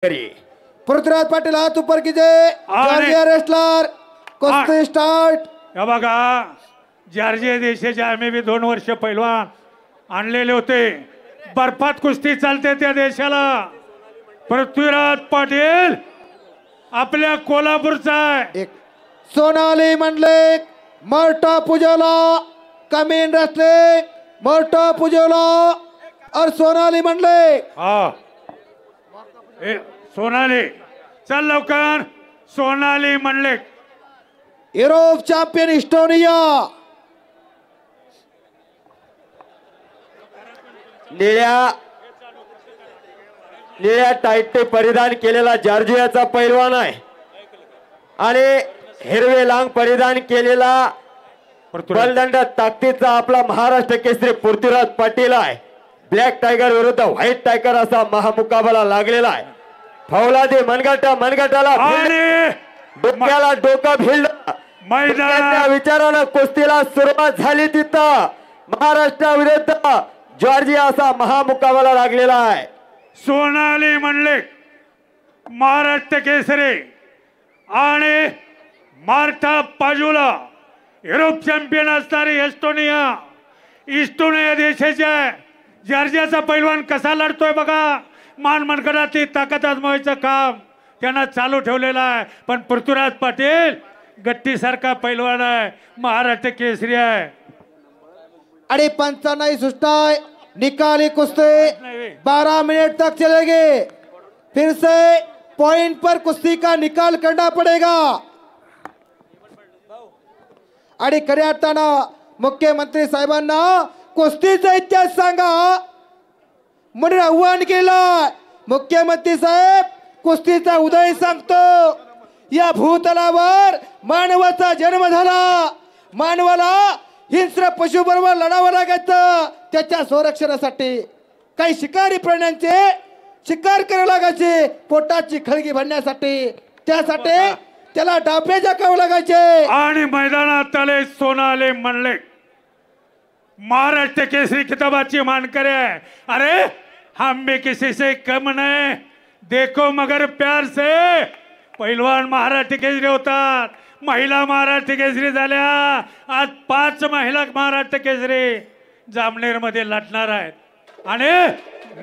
पृथ्वीराज पाटील हात ऊपर कीजिए। जॉर्जिया रेसलर कुस्ती स्टार्ट। या बघा जॉर्जिया देशाचे आम्ही बी 2 वर्ष पहिलवान आणलेले होते। बर्फात कुस्ती चालते त्या देशाला। पृथ्वीराज पाटील आपल्या कोल्हापूरचा आहे। एक सोनाली मंडलिक मर्टा पुजोला कमीन रेसलिंग मर्टा पुजोला और सोनाली मंडलिक। हाँ सोनाली चल लवकर। Sonali Mandlik Europe champion Estonia. निळ्या टाईटने परिधान केलेला जॉर्जियाचा पैलवान आहे आणि हिरवे लांग परिधान केलेला बलदंड ताकदीचा आपला महाराष्ट्र केसरी पृथ्वीराज पाटील आहे। ब्लॅक टायगर विरुद्ध व्हाईट टायगर असा महामुकाबला लागलेला आहे। फौलादी मनगटाला डोक्याला डोकं भिडलं। मैदानाच्या विचारानं कुस्तीला सुरुवात झाली तिथं महाराष्ट्र विरुद्ध जॉर्जिया असा महामुकाबला लागलेला आहे। सोनाली मंडलिक महाराष्ट्र केसरी आणि मार्टा पाजुला युरोप चॅम्पियन असणारी इस्टोनिया देशाच्या जॉर्जियाचा पैलवान कसा लढतोय बघा। मनगटाची ताकद आजमावायचं काम त्यांना चालू ठेवलेलं आहे। पण पृथ्वीराज पाटील गट्टीसारखा पैलवान आहे, महाराष्ट्र केसरी आहे। अरे 95 सुस्ताय निकाली कुश्ती 12 मिनट तक चलेगी। फिर से पॉइंट पर कुश्ती का निकाल करना पड़ेगा। आणि खऱ्या अर्थानं मुख्यमंत्री साहेबांना कुस्तीचा इतिहास सांगा म्हणून आव्हान केलं। मुख्यमंत्री साहेब कुस्तीचा उदय सांगतो। या भूतलावर मानवाचा जन्म झाला। मानवाला हिंस्र पशु बरोबर लढावं लागायचं त्याच्या संरक्षणासाठी। काही शिकारी प्राण्यांचे शिकार करावं लागायचे पोटाची खळगी भरण्यासाठी। त्यासाठी त्याला डाबे जाकावं लागायचे। आणि मैदानात आले सोनाली मंडलिक महाराष्ट्र केसरी खिताबाची मानकरी आहे। अरे हम भी किसी से कम नहीं, देखो मगर प्यार से। पहिलवान महाराष्ट्र केसरी होतात, महिला महाराष्ट्र केसरी झाल्या। आज 5 महिला महाराष्ट्र केसरी जामनेर मध्ये लढणार आहेत आणि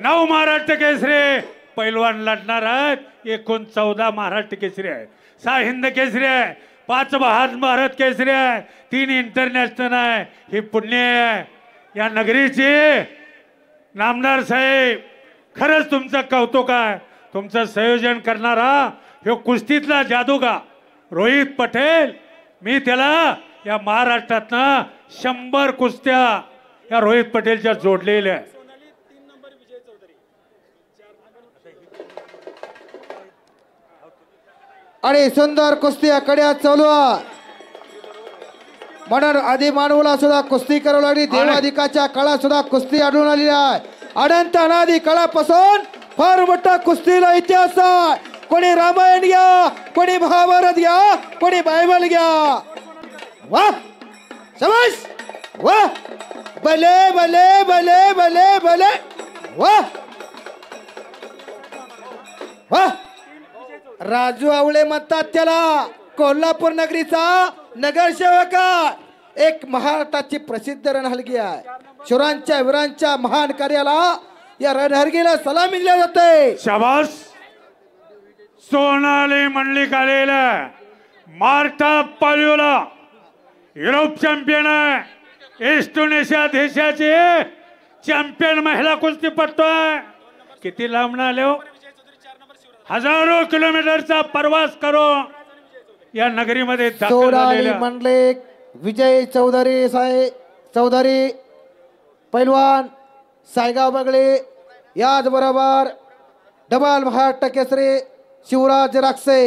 9 महाराष्ट्र केसरी पहिलवान लढणार आहेत। एकूण 14 महाराष्ट्र केसरी आहेत, 6 हिंद केसरी आहे, 5 भारत केसरी आहे, 3 इंटरनॅशनल आहे। ही पुण्य आहे या नगरीची। नामदार साहेब खरंच तुमचं कौतुक आहे। तुमचं संयोजन करणारा हे कुस्तीतला जादूगार रोहित पटेल, मी त्याला या महाराष्ट्रातनं 100 कुस्त्या या रोहित पटेलच्या जोडलेल्या आहेत। आणि सुंदर कुस्ती कड्या चालू आहे म्हणून आधी मानवाला सुद्धा कुस्ती करावी लागली। देवाधिकाच्या काळात सुद्धा कुस्ती आढळून आलेली आहे। अनंत अनादी काळापासून फार मोठा कुस्तीला इतिहास आहे। कोणी रामायण घ्या, कोणी महाभारत घ्या, कोणी बायबल घ्या। वाह शाबाश वाह भले भले भले भले भले वाह वाह। राजू आवळे म्हणतात त्याला, कोल्हापूर नगरीचा नगरसेवक। एक महाराष्ट्राची प्रसिद्ध रणहलगी आहे। शुरांच्या वीरांच्या महान कार्याला या रणहलगीला सलामी दिली जाते। शाबास सोनाली मंडलिक आलेला मार्टा पाजुला युरोप चॅम्पियन आहे। इस्टोनेशिया देशाचे चॅम्पियन महिला कुस्तीपटू आहे। किती लांब आले हो, हजारो किलोमीटरचा प्रवास करून या नगरीमध्ये सोनाली मंडलिक विजय चौधरी चौधरी पैलवान सायगाव बगळे याच बरोबर डबल महाराष्ट्र केसरी शिवराज राक्षे।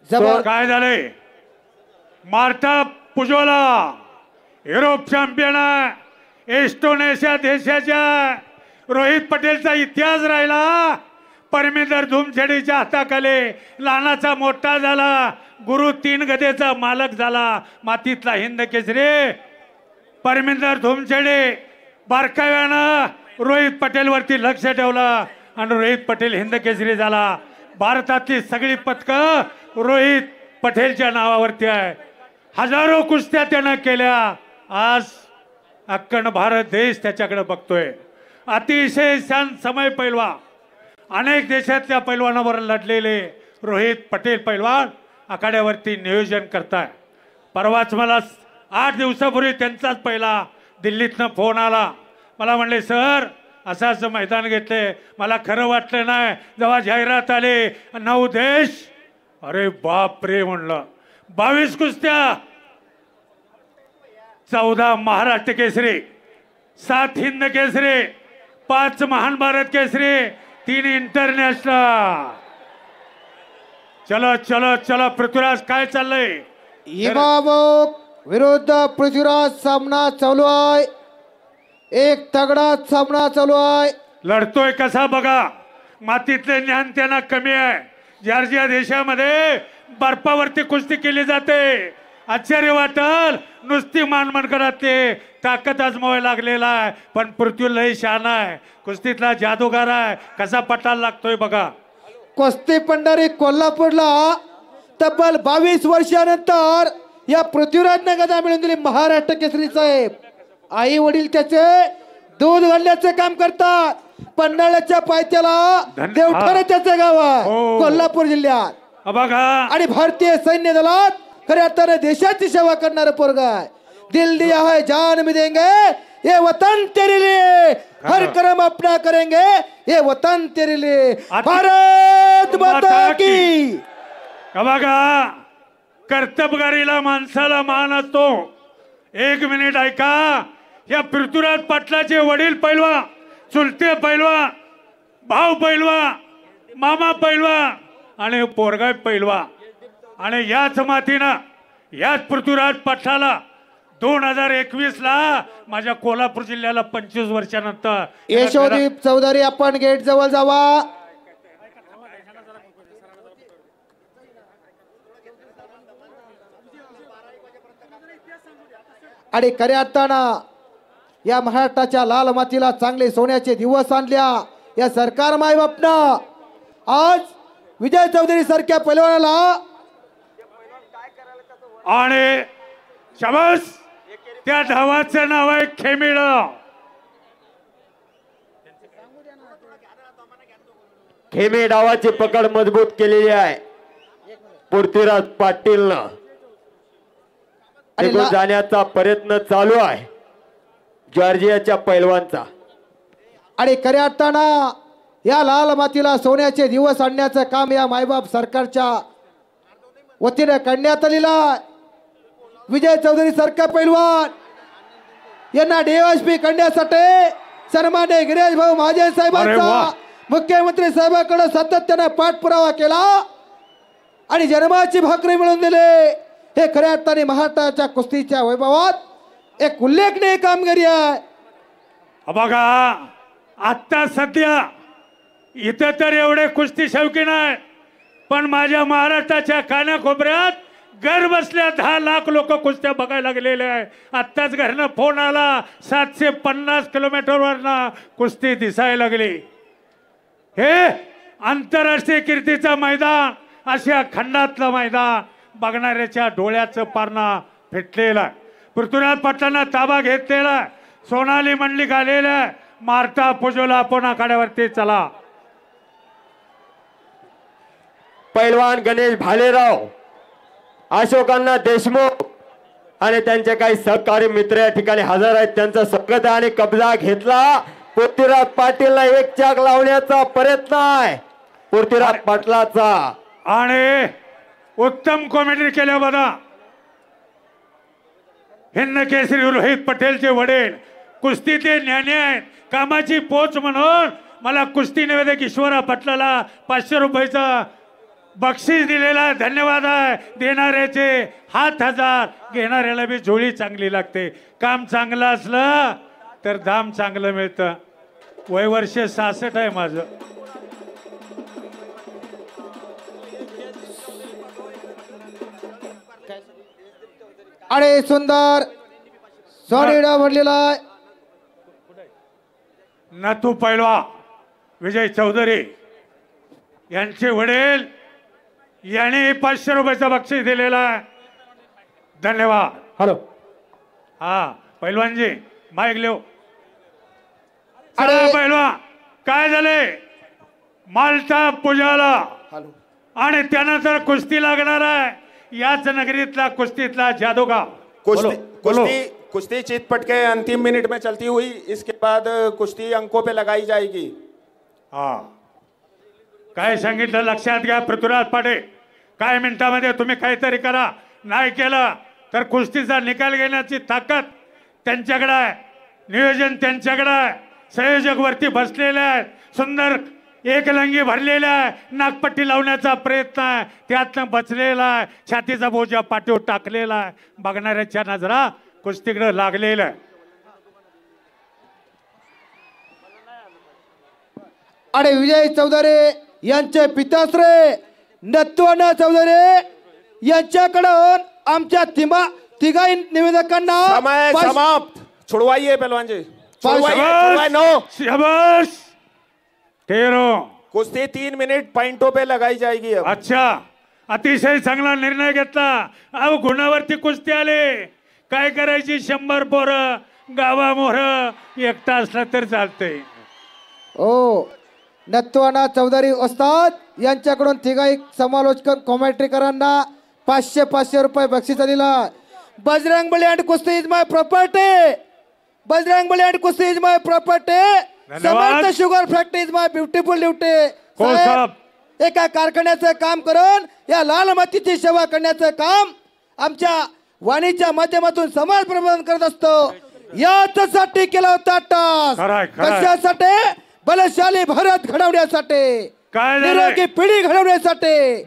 काय झाले मार्टा पुजोला युरोप चॅम्पियन आहे। इस्टोनेशिया देशाच्या रोहित पटेलचा इतिहास राहिला। परमेंदर धुमछडीच्या हाताखाली लहानाचा मोठा झाला। गुरु 3 गदेचा मालक झाला। मातीतला हिंद केसरी परमिंदर धुमछडे बारकाव्यानं रोहित पटेल वरती लक्ष ठेवलं आणि रोहित पटेल हिंद केसरी झाला. भारतातली सगळी पदकं रोहित पटेलच्या नावावरती आहे. हजारो कुस्त्या त्यानं केल्या. आज अख्खन भारत देश त्याच्याकडे बघतोय. अतिशय शांत समय पैलवान, अनेक देशातल्या पैलवानावर लढलेले रोहित पटेल पैलवान आखाड्यावरती नियोजन करताय. परवाच मला 8 दिवसापूर्वी त्यांचाच पहिला दिल्लीतनं फोन आला. मला म्हणले सर असं मैदान घेतले. मला खरं वाटलं नाही. जेव्हा जाहिरात आली 9 देश, अरे बाप रे म्हणलं. 22 कुस्त्या, 14 महाराष्ट्र केसरी, 7 हिंद केसरी, 5 महान भारत केसरी, 3 इंटरनॅशनल. चलो चलो चलो पृथ्वीराज काय चाललंय? इमामोक विरुद्ध पृथ्वीराज सामना चालू आहे. एक तगडा सामना चालू आहे. लढतोय कसा बघा. मातीतले ज्ञान त्यांना कमी आहे. जॉर्जिया देशामध्ये बर्फावरती कुस्ती केली जाते. आश्चर्य वाटल नुसती मानमनकरातले ताकद आजमावायला लागलेला आहे. पण पृथ्वी लय शहाणा आहे. कुस्तीतला जादूगार आहे. कसा पटायला लागतोय बघा. कुस्ती पंढरी कोल्हापूरला तब्बल 22 वर्षानंतर या पृथ्वीराजने गदा मिळवून दिली महाराष्ट्र केसरी साहेब. आई वडील त्याचे दूध घालण्याचे काम करतात. पन्हाळ्याच्या पायथ्याला देवठाणे त्याचे गाव आहे कोल्हापूर जिल्ह्यात. बघा आणि भारतीय सैन्य दलात खऱ्या अर्थाने देशाची सेवा करणारे पोरगा आहे. दिल दिया है जान भी देंगे ये वतन तेरे लिए, हर कर्म अपना करेंगे ये वतन तेरे लिए. भारत माता की. बघा कर्तबगारीला माणसाला मान असतो. 1 मिनिट ऐका. या पृथ्वीराज पाटलाचे वडील पैलवान, चुलते पैलवान, भाऊ पैलवान, मामा पैलवान आणि पोरगा पैलवान. आणि याच मातीनं याच पृथ्वीराज पाटलाला 2021 ला माझ्या कोल्हापूर जिल्ह्याला 25 वर्षानंतर यशोदीप चौधरी आपण गेट जवळ जावा. आणि खऱ्या अर्थानं या महाराष्ट्राच्या लाल मातीला चांगले सोन्याचे दिवस आणल्या या सरकार मायबापनं. आज विजय चौधरी सारख्या पैलवानाला आणि शाबास त्या धावाचं नाव आहे खेमिड. खेमे डावाची पकड मजबूत केलेली आहे पृथ्वीराज पाटीलनं. निघून जाण्याचा प्रयत्न चालू आहे जॉर्जियाच्या पैलवानचा. आणि खऱ्या अर्थानं या लाल मातीला सोन्याचे दिवस आणण्याचं काम या मायबाप सरकारच्या वतीने करण्यात आलेलं आहे. विजय चौधरी सारखा पैलवान यांना DSP करण्यासाठी सन्मान्य गिरीश भाऊ महाजन साहेबांचा मुख्यमंत्री साहेबांकडे सातत्याने पाठपुरावा केला आणि जन्माची भाकरी मिळवून दिले. हे खऱ्या अर्थाने महाराष्ट्राच्या कुस्तीच्या वैभवात एक उल्लेखनीय कामगिरी आहे. बघा आता सध्या इथं तर एवढे कुस्ती शौकीन आहे, पण माझ्या महाराष्ट्राच्या कानाकोपऱ्यात घर बसल्या 10 लाख लोक कुस्त्या बघायला गेलेले आहे. आत्ताच घरनं फोन आला 750 किलोमीटरवरनं कुस्ती दिसायला लागली. हे आंतरराष्ट्रीय कीर्तीचं मैदान, आशिया खंडातलं मैदान बघणाऱ्याच्या डोळ्याचं पारणा फेटलेलं आहे. पृथ्वीराज पाटलांना ताबा घेतलेला, सोनाली मंडलिक आलेला, मारता पुजोला आपण आखाड्यावरती चला. पैलवान गणेश भालेराव, अशोकांना देशमुख आणि त्यांचे काही सहकारी मित्र या ठिकाणी हजर आहेत. त्यांचा स्वागत आणि कब्जा घेतला. पृथ्वीराज पाटीलला एक चाक लावण्याचा प्रयत्न आहे पृथ्वीराज पाटलाचा. आणि उत्तम कॉमेंट्री केल्या बघा. हिंद केसरी रोहित पटेलचे वडील कुस्तीचे ज्ञानी आहेत. कामाची पोच म्हणून मला कुस्ती निवेदक ईश्वरा पाटलाला 500 रुपयाचा बक्षीस दिलेला धन्यवाद आहे. देणाऱ्याचे हात 1000, घेणाऱ्याला बी झोळी चांगली लागते. काम चांगलं असलं तर दाम चांगलं मिळतं. वय वर्ष 66 आहे माझं. आणि सुंदर सॉरी भरलेला आहे. नथू पैलवा विजय चौधरी यांचे वडील यांनी 500 रुपयाचं बक्षीस दिलेलं आहे. धन्यवाद. हॅलो. हा पैलवानजी माईक लिहो. अरे. पैलवान काय झाले मालटा पूजाला आणि त्यानंतर कुस्ती लागणार आहे याच नगरीतला कुस्तीतला जादूगार. कुश्ती कुश्ती कुश्ती चितपट के अंतिम मिनट में चलती हुई, इसके बाद कुश्ती अंकों पे लगाई जाएगी. हा काय सांगितलं लक्षात घ्या पृथ्वीराज पाटे. काय मिनिटामध्ये तुम्ही काहीतरी करा. नाही केलं तर कुस्तीचा निकाल घेण्याची ताकद त्यांच्याकडे आहे. नियोजन त्यांच्याकडे आहे. संयोजक वरती बसलेले आहेत. सुंदर एक लंगी भरलेला आहे. नागपट्टी लावण्याचा प्रयत्न आहे त्यातनं बचलेला आहे. छातीचा बोजा पाठीवर टाकलेला आहे. बघणाऱ्याच्या नजरा कुस्तीकडे लागलेला आहे. आणि विजय चौधरी यांचे पिताश्रे नत्वाना चौधरी यांच्याकडून आमच्या तिघाही निवेदकांना समय समाप्त. छुड़वाइए पहलवान जी. छुड़वाइए. शाबाश. नो. शाबाश. तेरो. कुश्ती 3 मिनट पॉइंटों पे लगाई जाएगी अब. अच्छा अतिशय चांगला निर्णय घेतला. अहो गुणावरती कुस्ती आले. काय करायची 100 पोरं गावामोर एकटा असला तर चालतंय. ओ नत्वाना चौधरी ओस्ताद यांच्याकडून तिघाही समालोचक कॉमेंट्रीकरांना 500 रुपये बक्षीस दिला. बजरंग बली अँड कुस्ती is my property. Bajrang Bali and कुस्ती is my property. Samarth sugar factory is my beautiful duty. साहेब. एका कारखान्याचं काम करून या लाल मातीची सेवा करण्याचं काम आमच्या वाणीच्या माध्यमातून समाज प्रबोधन करत असतो. याच्यासाठी केला होता टास्क. खरंय, खरंय. कशासाठी? बलशाली भारत घडवण्यासाठी. काय झालंय? निरोगी पिढी घडवण्यासाठी.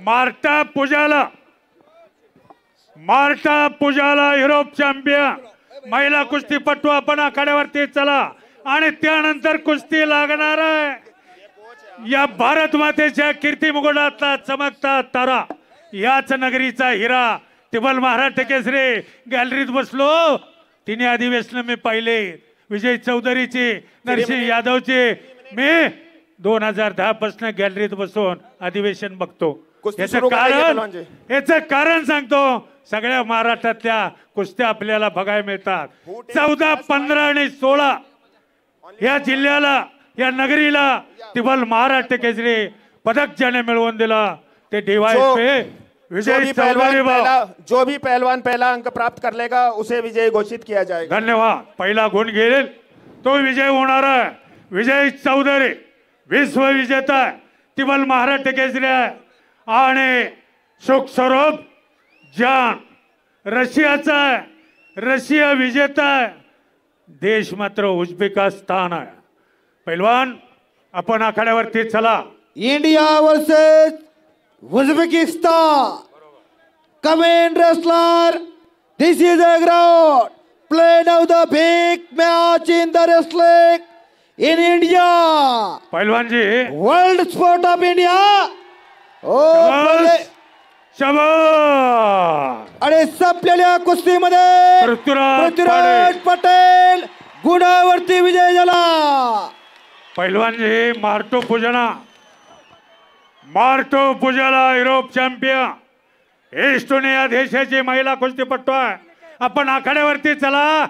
मार्टा पुजाला युरोप चॅम्पियन महिला कुस्तीपटू आपण आखाड्यावरती चला आणि त्यानंतर कुस्ती लागणार आहे. या भारत मातेच्या कीर्ती मुकुटातला चमकता तारा याच नगरीचा हिरा तिबल महाराष्ट्र केसरी गॅलरीत बसलो. तिने अधिवेशन मी पाहिले. विजय चौधरीची नरसिंह यादवची. मी 2010 पासून गॅलरीत बसून अधिवेशन बघतो. याचं कारण सांगतो. सगळ्या महाराष्ट्रातल्या कुस्त्या आपल्याला बघायला मिळतात. 14, 15 आणि 16 या जिल्ह्याला या नगरीला तिबल महाराष्ट्र केसरी पदक ज्याने मिळवून दिला ते डीवायएसपी विजय चौधरी. जो भी पहलवान पहला अंक प्राप्त कर लेगा उसे विजय घोषित किया जाएगा. धन्यवाद. पहिला गुण घेईल तो विजय होणार आहे. विजय चौधरी विश्व विजेता तिबल महाराष्ट्र केसरी आहे आणि सुख स्वरूप जान रशियाचा आहे. रशिया विजेता आहे. देश मात्र उझबेकिस्तान आहे. पैलवान आपण आखाड्यावरती चला. India versus Uzbekistan. Comment wrestler. This is a ground play now the big match in the wrestling in India. पैलवान जी वर्ल्ड स्पोर्ट ऑफ इंडिया. आणि संपलेल्या कुस्तीमध्ये पृथ्वीराज पटेल गुणावरती विजय झाला. पैलवान जी मार्टो पुजाला युरोप चॅम्पियन एस्टोनिया देशाची महिला कुस्तीपटू आहे. आपण आखाड्यावरती चला.